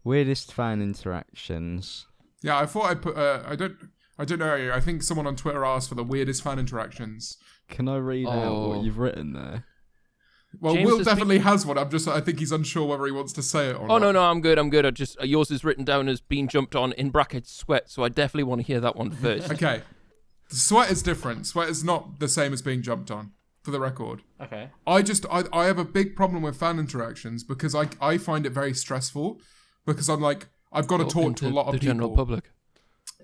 Weirdest fan interactions. Yeah, I thought I'd put. I don't know. I think someone on Twitter asked for the weirdest fan interactions. Can I read out what you've written there? Well, James Will definitely has one. I think he's unsure whether he wants to say it or not. No, I'm good. I just yours is written down as being jumped on in brackets sweat, so I definitely want to hear that one first. Okay, sweat is different. Sweat is not the same as being jumped on. For the record. Okay. I have a big problem with fan interactions because I find it very stressful because I'm like I've got to talk to a lot of people. The general public.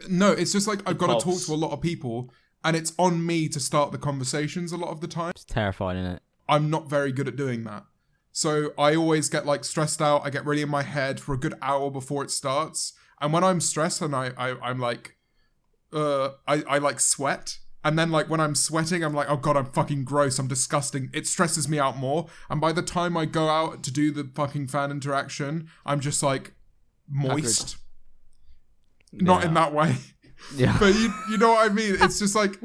No, it's just like I've got to talk to a lot of people, and it's on me to start the conversations a lot of the time. It's terrifying, isn't it? I'm not very good at doing that. So I always get like stressed out. I get really in my head for a good hour before it starts. And when I'm stressed and I'm like, I like sweat. And then like when I'm sweating, I'm like, oh God, I'm fucking gross. I'm disgusting. It stresses me out more. And by the time I go out to do the fucking fan interaction, I'm just like moist. Not in that way. Yeah. But you know what I mean? It's just like,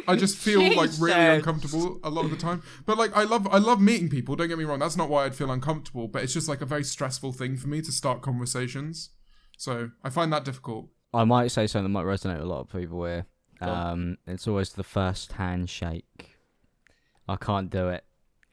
I just feel like really uncomfortable a lot of the time. But like, I love meeting people, don't get me wrong. That's not why I'd feel uncomfortable, but it's just like a very stressful thing for me to start conversations. So I find that difficult. I might say something that might resonate with a lot of people here. It's always the first handshake. I can't do it.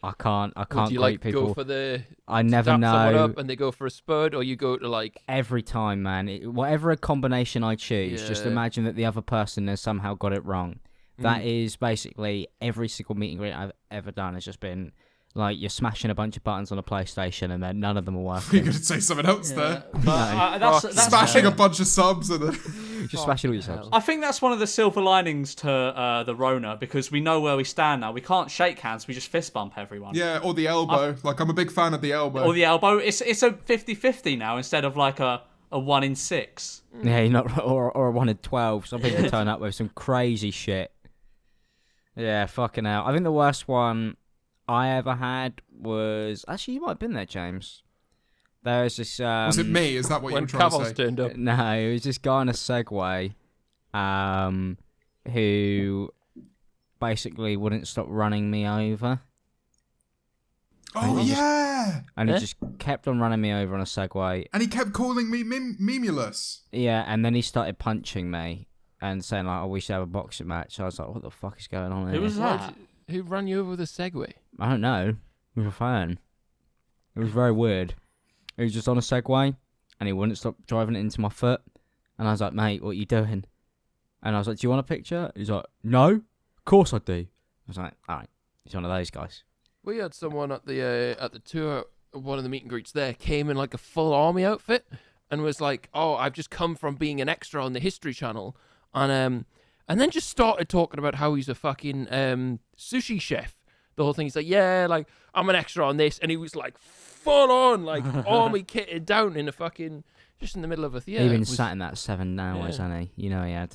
I can't do you greet people. Go for the I never someone know. up and they go for a spud, or you go to like every time, man. Whatever combination I choose, just imagine that the other person has somehow got it wrong. That is basically every single meet and greet I've ever done has just been like you're smashing a bunch of buttons on a PlayStation and then none of them are working. You're going to say something else there. That's smashing a bunch of subs and then... Just smashing all your subs. I think that's one of the silver linings to the Rona, because we know where we stand now. We can't shake hands, we just fist bump everyone. Yeah, or the elbow. Like, I'm a big fan of the elbow. Or the elbow. It's a 50-50 now instead of like a 1 in 6. Yeah, you're not, or a 1 in 12. Some people turn up with some crazy shit. Yeah, fucking hell. I think the worst one I ever had was... Actually, you might have been there, James. There was this... was it me? Is that what you were trying to say? Turned up. No, it was this guy on a Segway who basically wouldn't stop running me over. Oh, yeah! And he just kept on running me over on a Segway. And he kept calling me memulous. Yeah, and then he started punching me and saying, like, oh, we should have a boxing match. So I was like, what the fuck is going on here? Who was that? Who ran you over with a Segway? I don't know. It was a fan. It was very weird. He was just on a Segway, and he wouldn't stop driving it into my foot. And I was like, mate, what are you doing? And I was like, do you want a picture? He's like, no, of course I do. I was like, all right, he's one of those guys. We had someone at the tour, one of the meet and greets there, came in like a full army outfit and was like, oh, I've just come from being an extra on the History Channel. And then just started talking about how he's a fucking sushi chef. The whole thing, he's like, yeah, like, I'm an extra on this. And he was like, full on, like, army kitted down in a fucking, just in the middle of a theatre. He'd been sat in that 7 hours, hadn't he? You know he had.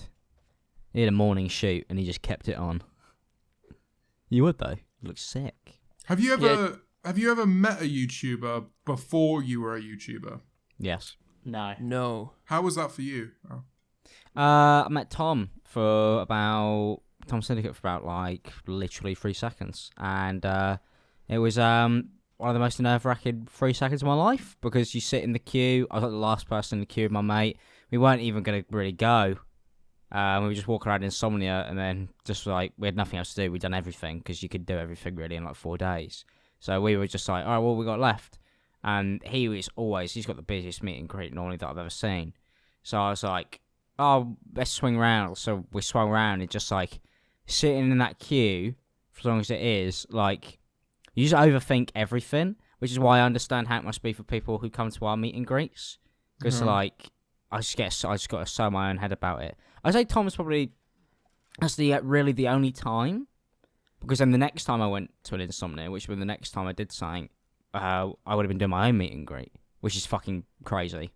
He had a morning shoot, and he just kept it on. You would, though. You look sick. Have you ever met a YouTuber before you were a YouTuber? Yes. No. How was that for you? Oh. I met Tom Syndicate for about like literally 3 seconds, and it was one of the most nerve-wracking 3 seconds of my life, because you sit in the queue. I was like the last person in the queue with my mate. We weren't even going to really go. We were just walking around Insomnia, and then just like we had nothing else to do. We'd done everything, because you could do everything really in like 4 days. So we were just like, all right, what we got left? And he's got the busiest meet and greet normally that I've ever seen. So I was like, oh, let's swing around. So we swung around, and just like sitting in that queue for as long as it is, like, you just overthink everything, which is why I understand how it must be for people who come to our meet and greets, because like I just got to sew my own head about it. I'd say Tom's probably really the only time, because then the next time I went to an Insomnia, which was the next time I did something, I would have been doing my own meet and greet, which is fucking crazy,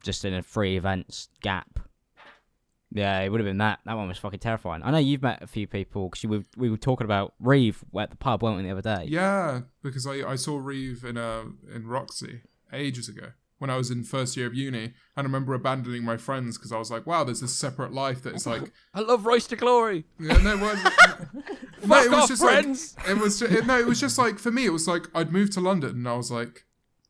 just in a free events gap. Yeah, it would have been that. That one was fucking terrifying. I know you've met a few people, because we were talking about Reeve at the pub, weren't we, the other day? Yeah, because I saw Reeve in Roxy ages ago when I was in first year of uni, and I remember abandoning my friends because I was like, wow, there's this separate life that is like... I love Royce to Glory. Yeah, no, it was just friends. Like, it was just like, for me, it was like, I'd moved to London, and I was like,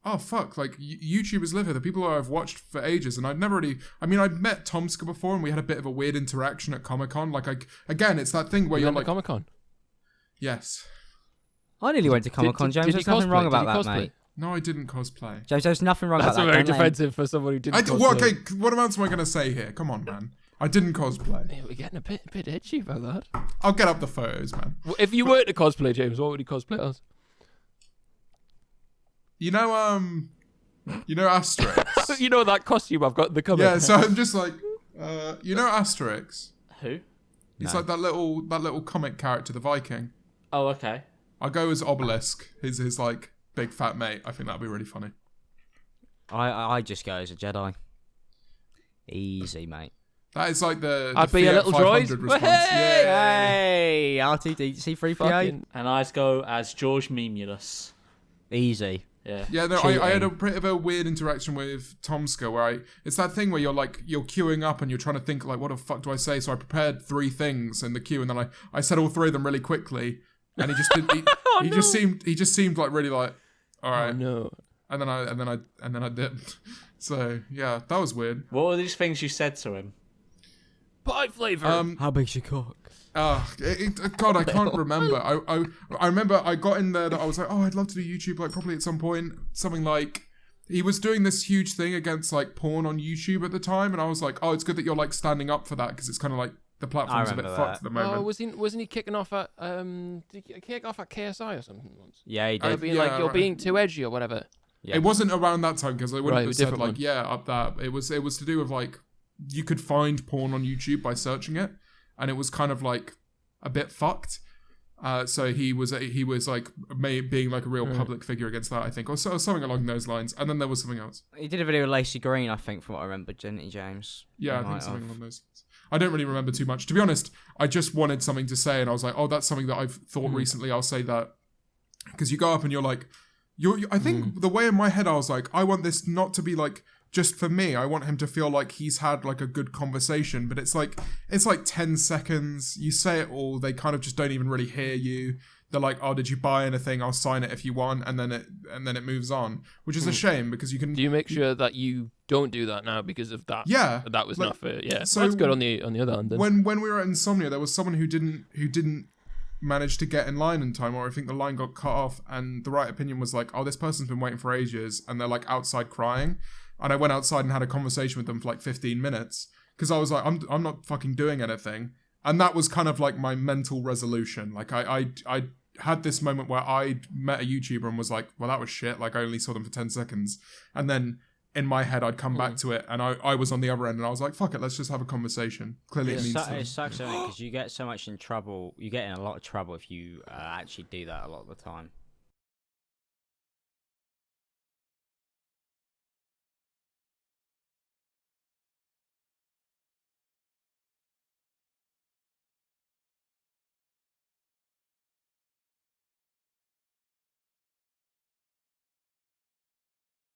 oh fuck, like YouTubers live here. The people who I've watched for ages, and I'd never really. I mean, I'd met Tomska before, and we had a bit of a weird interaction at Comic-Con. Like, again, it's that thing where you're like, Comic-Con. Yes. I nearly went to Comic-Con, James. Did There's you nothing cosplay? wong Did about you that, cosplay? mate. No, I didn't cosplay. James, there's nothing wrong That's about that. very Don't let him- defensive for somebody who didn't I cosplay. well, okay, what else am I going to say here? Come on, man. I didn't cosplay. Yeah, we're getting a bit edgy about that. I'll get up the photos, man. Well, if you were to cosplay, James, what would you cosplay as? You know Asterix? You know that costume I've got in the cupboard. Yeah, so I'm just like, you know Asterix? Who? He's No. like that little comic character, the Viking. Oh, okay. I'll go as Obelisk, his like big fat mate. I think that'd be really funny. I just go as a Jedi. Easy, mate. That is like the I'd be a Fiat little 500 droid. response. Hey! Yeah. Hey, R2D2C3PO. Fucking- And I'd go as George Memulus. Easy. Yeah. Yeah, no, I had a Cheating. bit of a weird interaction with Tomska where it's that thing where you're queuing up and you're trying to think like, what the fuck do I say? So I prepared 3 things in the queue and then I said all 3 of them really quickly, and he just did. He just seemed like really like, all right, Oh no. and then I did. So yeah, that was weird. What were these things you said to him? Pie flavor. How big's your cock? God, I can't remember. I remember I got in there that I was like, oh, I'd love to do YouTube, like probably at some point. Something like he was doing this huge thing against like porn on YouTube at the time, and I was like, oh, it's good that you're like standing up for that because it's kind of like the platform's a bit remember fucked at the moment. Oh, wasn't he kicking off at did he kick off at KSI or something once? Yeah, he Oh, did. Being yeah, like you're right. being too edgy or whatever. Yeah. It wasn't around that time because I wouldn't Right, have a said different like one. yeah up that. It was to do with like you could find porn on YouTube by searching it, and it was kind of like a bit fucked. So he was like being like a real public figure against that, I think, or something along those lines. And then there was something else. He did a video with Lacey Green, I think, from what I remember, didn't he, James? Yeah, He I might think something have. along those lines. I don't really remember too much. To be honest, I just wanted something to say, and I was like, oh, that's something that I've thought recently. I'll say that because you go up and you're like, I think the way in my head I was like, I want this not to be like just for me. I want him to feel like he's had like a good conversation, but it's like 10 seconds. You say it all, they kind of just don't even really hear you. They're like, oh, did you buy anything? I'll sign it if you want, and then it moves on, which is a shame because you can. Do you make sure that you don't do that now because of that? Yeah, That was like, not fair. Yeah. so That's good on the other hand. Then. When we were at Insomnia, there was someone who didn't manage to get in line in time, or I think the line got cut off, and the right opinion was like, oh, this person's been waiting for ages, and they're like outside crying. And I went outside and had a conversation with them for like 15 minutes because I was like, I'm not fucking doing anything. And that was kind of like my mental resolution. Like I had this moment where I met a YouTuber and was like, well, that was shit. Like I only saw them for 10 seconds. And then in my head, I'd come back to it and I was on the other end and I was like, fuck it, let's just have a conversation. Clearly it means It something. sucks, because you get so much in trouble. You get in a lot of trouble if you actually do that a lot of the time.